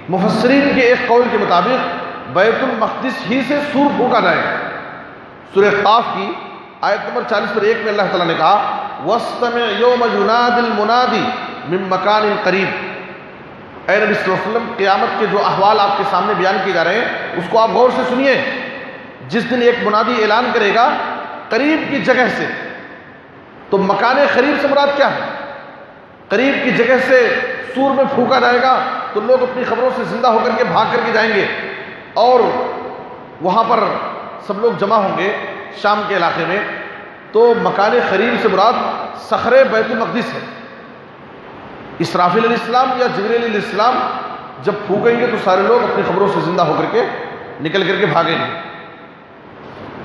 مفسرین کے ایک قول کے مطابق بیت المقدس ہی سے سور پھونکا جائے گا۔ سورہ قاف کی آیت نمبر 40 میں اللہ تعالیٰ نے کہا وَاسْتَمِعْ يَوْمَ يُنَادِ الْمُنَادِ مِن مَّكَانٍ قَرِيبٍ۔ اے نبی صلی اللہ علیہ وسلم، قیامت کے جو احوال آپ کے سامنے بیان کیے جا رہے ہیں اس کو آپ غور سے سنیے۔ جس دن ایک منادی اعلان کرے گا قریب کی جگہ سے، تو مکان قریب سے مراد کیا ہے؟ قریب کی جگہ سے سور میں پھونکا جائے گا تو لوگ اپنی خبروں سے زندہ ہو کر کے بھاگ کر کے جائیں گے، اور وہاں پر سب لوگ جمع ہوں گے شام کے علاقے میں۔ تو مکان قریب سے مراد صخرے بیت المقدس ہے۔ اسرافیل علیہ السلام یا جبرائیل علیہ السلام جب پھونکیں گے تو سارے لوگ اپنی خبروں سے زندہ ہو کر کے نکل کر کے بھاگیں گے۔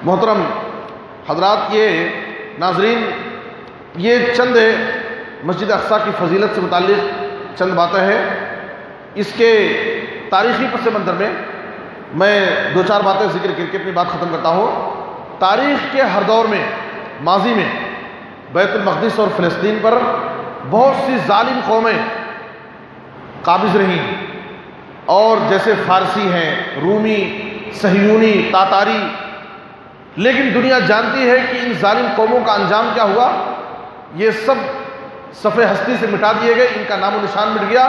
محترم حضرات، یہ ناظرین، یہ چند مسجد اقصیٰ کی فضیلت سے متعلق چند باتیں ہیں۔ اس کے تاریخی پس منظر میں 2-4 باتیں ذکر کر کے اپنی بات ختم کرتا ہوں۔ تاریخ کے ہر دور میں، ماضی میں بیت المقدس اور فلسطین پر بہت سی ظالم قومیں قابض رہی ہیں، اور جیسے فارسی ہیں، رومی، صہیونی، تاتاری، لیکن دنیا جانتی ہے کہ ان ظالم قوموں کا انجام کیا ہوا۔ یہ سب صفحہ ہستی سے مٹا دیے گئے، ان کا نام و نشان مٹ گیا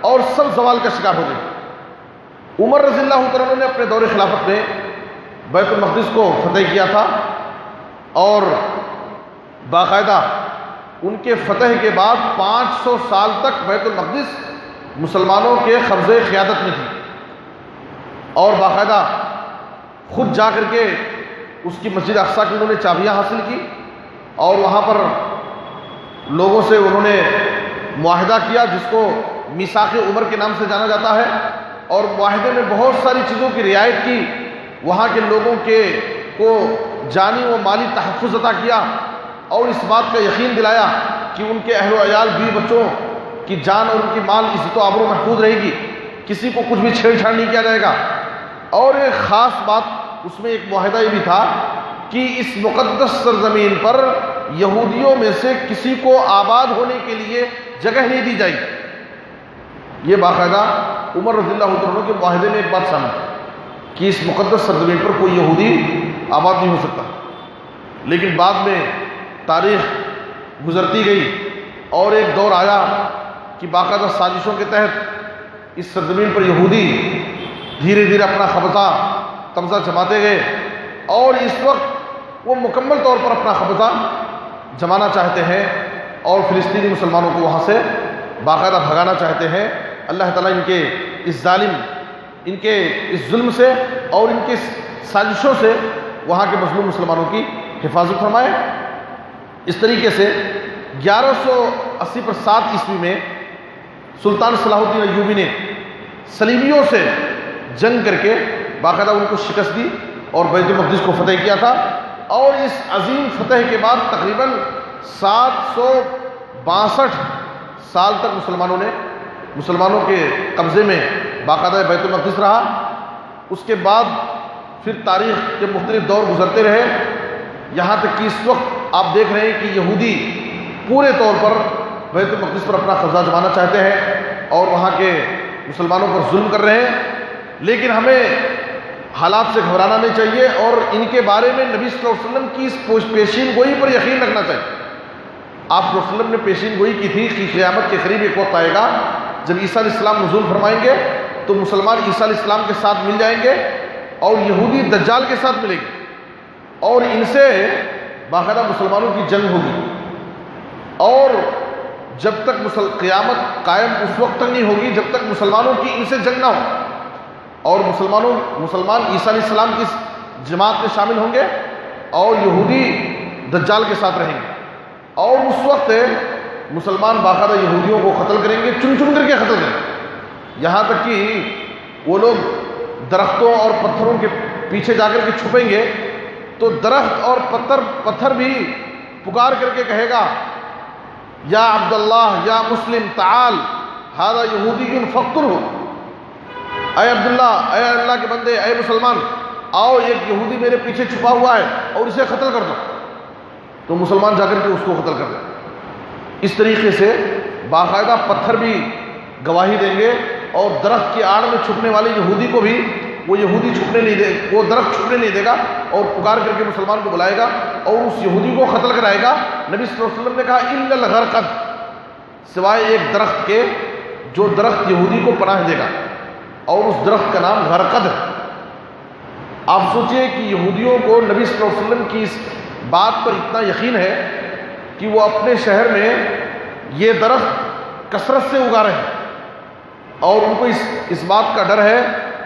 اور سب زوال کا شکار ہو گئے۔ عمر رضی اللہ تعالیٰ عنہ نے اپنے دور خلافت میں بیت المقدس کو فتح کیا تھا، اور باقاعدہ ان کے فتح کے بعد 500 سال تک بیت المقدس مسلمانوں کے قبضے قیادت میں تھی، اور باقاعدہ خود جا کر کے اس کی مسجد اقصیٰ کی انہوں نے چابیاں حاصل کی، اور وہاں پر لوگوں سے انہوں نے معاہدہ کیا جس کو میثاق عمر کے نام سے جانا جاتا ہے، اور معاہدے میں بہت ساری چیزوں کی رعایت کی، وہاں کے لوگوں کو جانی و مالی تحفظ عطا کیا، اور اس بات کا یقین دلایا کہ ان کے اہل و عیال، بیوی بچوں کی جان اور ان کی مال عزت و آبرو محفوظ رہے گی، کسی کو کچھ بھی چھیڑ چھاڑ نہیں کیا جائے گا۔ اور ایک خاص بات اس میں ایک معاہدہ یہ بھی تھا کہ اس مقدس سرزمین پر یہودیوں میں سے کسی کو آباد ہونے کے لیے جگہ نہیں دی جائے گی۔ یہ باقاعدہ عمر رضی اللہ عنہ کے معاہدے میں ایک بات شامل ہے کہ اس مقدس سرزمین پر کوئی یہودی آباد نہیں ہو سکتا۔ لیکن بعد میں تاریخ گزرتی گئی اور ایک دور آیا کہ باقاعدہ سازشوں کے تحت اس سرزمین پر یہودی دھیرے دھیرے اپنا قبضہ جماتے گئے، اور اس وقت وہ مکمل طور پر اپنا قبضہ جمانا چاہتے ہیں اور فلسطینی مسلمانوں کو وہاں سے باقاعدہ بھگانا چاہتے ہیں۔ اللہ تعالیٰ ان کے اس ظلم سے اور ان کی سازشوں سے وہاں کے مظلوم مسلمانوں کی حفاظت فرمائے۔ اس طریقے سے 1180 میں سلطان صلاح الدین ایوبی نے صلیبیوں سے جنگ کر کے باقاعدہ ان کو شکست دی اور بیت المقدس کو فتح کیا تھا، اور اس عظیم فتح کے بعد تقریباً 762 سال تک مسلمانوں کے قبضے میں باقاعدہ بیت المقدس رہا۔ اس کے بعد پھر تاریخ کے مختلف دور گزرتے رہے، یہاں تک کہ اس وقت آپ دیکھ رہے ہیں کہ یہودی پورے طور پر بیت المقدس پر اپنا قبضہ جمانا چاہتے ہیں اور وہاں کے مسلمانوں پر ظلم کر رہے ہیں، لیکن ہمیں حالات سے گھبرانا نہیں چاہیے اور ان کے بارے میں نبی صلی اللہ علیہ وسلم کی اس پیشین گوئی پر یقین رکھنا چاہیے۔ آپ صلی اللہ علیہ وسلم نے پیشین گوئی کی تھی کہ قیامت کے قریب ایک وقت آئے گا جب عیسیٰ علیہ السلام نزول فرمائیں گے تو مسلمان عیسیٰ علیہ السلام کے ساتھ مل جائیں گے اور یہودی دجال کے ساتھ ملیں گے اور ان سے باقاعدہ مسلمانوں کی جنگ ہوگی، اور جب تک قیامت قائم اس وقت تک نہیں ہوگی جب تک مسلمانوں کی ان سے جنگ نہ ہو، اور مسلمان عیسیٰ علیہ السلام کی جماعت میں شامل ہوں گے اور یہودی دجال کے ساتھ رہیں گے، اور اس وقت مسلمان باقاعدہ یہودیوں کو قتل کریں گے، چن چن کر کے قتل کریں گے، یہاں تک کہ وہ لوگ درختوں اور پتھروں کے پیچھے جا کر کے چھپیں گے تو درخت اور پتھر بھی پکار کر کے کہے گا یا عبداللہ یا مسلم تعال ھذا یہودی فقتلہ، اے عبداللہ، اے اللہ کے بندے، اے مسلمان آؤ، ایک یہودی میرے پیچھے چھپا ہوا ہے اور اسے قتل کر دو، تو مسلمان جا کر کے اس کو قتل کر دیں۔ اس طریقے سے باقاعدہ پتھر بھی گواہی دیں گے اور درخت کی آڑ میں چھپنے والے یہودی کو بھی وہ درخت چھپنے نہیں دے گا اور پکار کر کے مسلمان کو بلائے گا اور اس یہودی کو قتل کرائے گا۔ نبی صلی اللہ علیہ وسلم نے کہا الا الغرقد، سوائے ایک درخت کے جو درخت یہودی کو پناہ دے گا، اور اس درخت کا نام غرقد ہے۔ آپ سوچئے کہ یہودیوں کو نبی صلی اللہ علیہ وسلم کی اس بات پر اتنا یقین ہے کہ وہ اپنے شہر میں یہ درخت کثرت سے اگا رہے ہیں، اور ان کو اس بات کا ڈر ہے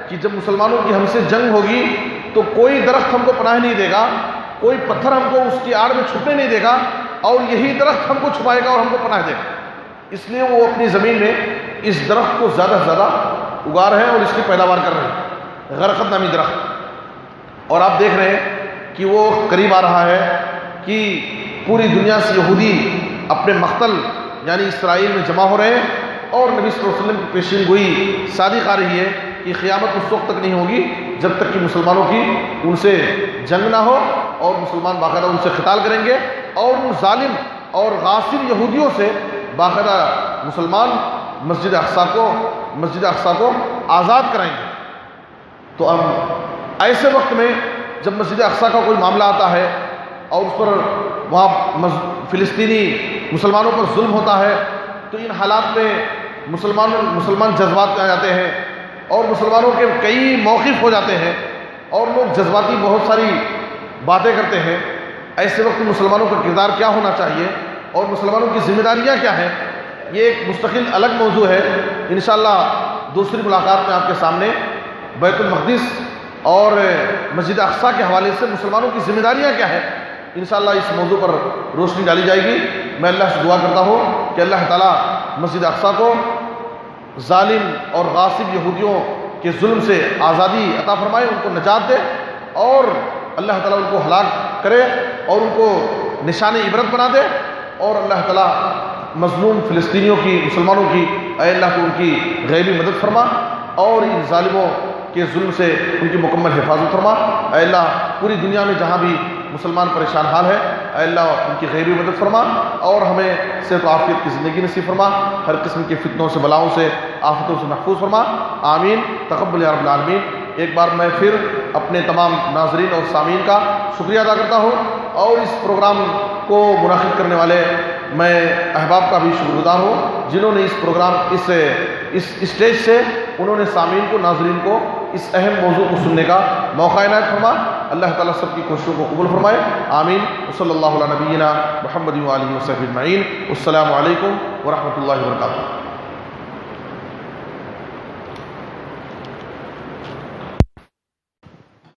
کہ جب مسلمانوں کی ہم سے جنگ ہوگی تو کوئی درخت ہم کو پناہ نہیں دے گا، کوئی پتھر ہم کو اس کی آڑ میں چھپنے نہیں دے گا، اور یہی درخت ہم کو چھپائے گا اور ہم کو پناہ دے گا۔ اس لیے وہ اپنی زمین میں اس درخت کو زیادہ سے زیادہ اگا رہے ہیں اور اس کی پیداوار کر رہے ہیں، غرقد نامی درخت۔ اور آپ دیکھ رہے ہیں کہ وہ قریب آ رہا ہے کہ پوری دنیا سے یہودی اپنے مقتل یعنی اسرائیل میں جمع ہو رہے ہیں، اور نبی صلی اللہ علیہ وسلم کی پیشین گوئی صادق آ رہی ہے کہ قیامت اس وقت تک نہیں ہوگی جب تک کہ مسلمانوں کی ان سے جنگ نہ ہو اور مسلمان باقاعدہ ان سے قتال کریں گے، اور ان ظالم اور غاصب یہودیوں سے باقاعدہ مسلمان مسجد اقصیٰ کو آزاد کرائیں گے۔ تو ہم ایسے وقت میں جب مسجد اقصیٰ کا کوئی معاملہ آتا ہے اور اس پر وہاں فلسطینی مسلمانوں پر ظلم ہوتا ہے تو ان حالات میں مسلمان جذبات میں آ جاتے ہیں اور مسلمانوں کے کئی موقف ہو جاتے ہیں اور لوگ جذباتی بہت ساری باتیں کرتے ہیں۔ ایسے وقت مسلمانوں کا کردار کیا ہونا چاہیے اور مسلمانوں کی ذمہ داریاں کیا ہیں، یہ ایک مستقل الگ موضوع ہے۔ انشاءاللہ دوسری ملاقات میں آپ کے سامنے بیت المقدس اور مسجد اقصیٰ کے حوالے سے مسلمانوں کی ذمہ داریاں کیا ہیں، انشاءاللہ اس موضوع پر روشنی ڈالی جائے گی۔ میں اللہ سے دعا کرتا ہوں کہ اللہ تعالیٰ مسجد اقصیٰ کو ظالم اور غاصب یہودیوں کے ظلم سے آزادی عطا فرمائے، ان کو نجات دے، اور اللہ تعالیٰ ان کو ہلاک کرے اور ان کو نشان عبرت بنا دے، اور اللہ تعالیٰ مظلوم فلسطینیوں کی، مسلمانوں کی اے اللہ تو ان کی غیبی مدد فرما، اور ان ظالموں کے ظلم سے ان کی مکمل حفاظت فرما۔ اے اللہ پوری دنیا میں جہاں بھی مسلمان پریشان حال ہے اے اللہ ان کی غیبی مدد فرما، اور ہمیں صحت و عافیت کی زندگی نصیب فرما، ہر قسم کے فتنوں سے، بلاؤں سے، آفتوں سے محفوظ فرما، آمین تقبل یا رب العالمین۔ ایک بار میں پھر اپنے تمام ناظرین اور سامعین کا شکریہ ادا کرتا ہوں، اور اس پروگرام کو منعقد کرنے والے میں احباب کا بھی شکر گزار ہوں جنہوں نے اس پروگرام اس اسٹیج سے انہوں نے سامعین کو، ناظرین کو اس اہم موضوع کو سننے کا موقع عنایت فرما۔ اللہ تعالیٰ سب کی کوششوں کو قبول فرمائے، آمین۔ وصلی اللہ علی نبینا محمد و آلہ وصحبہ اجمعین۔ السلام علیکم ورحمۃ اللہ وبرکاتہ۔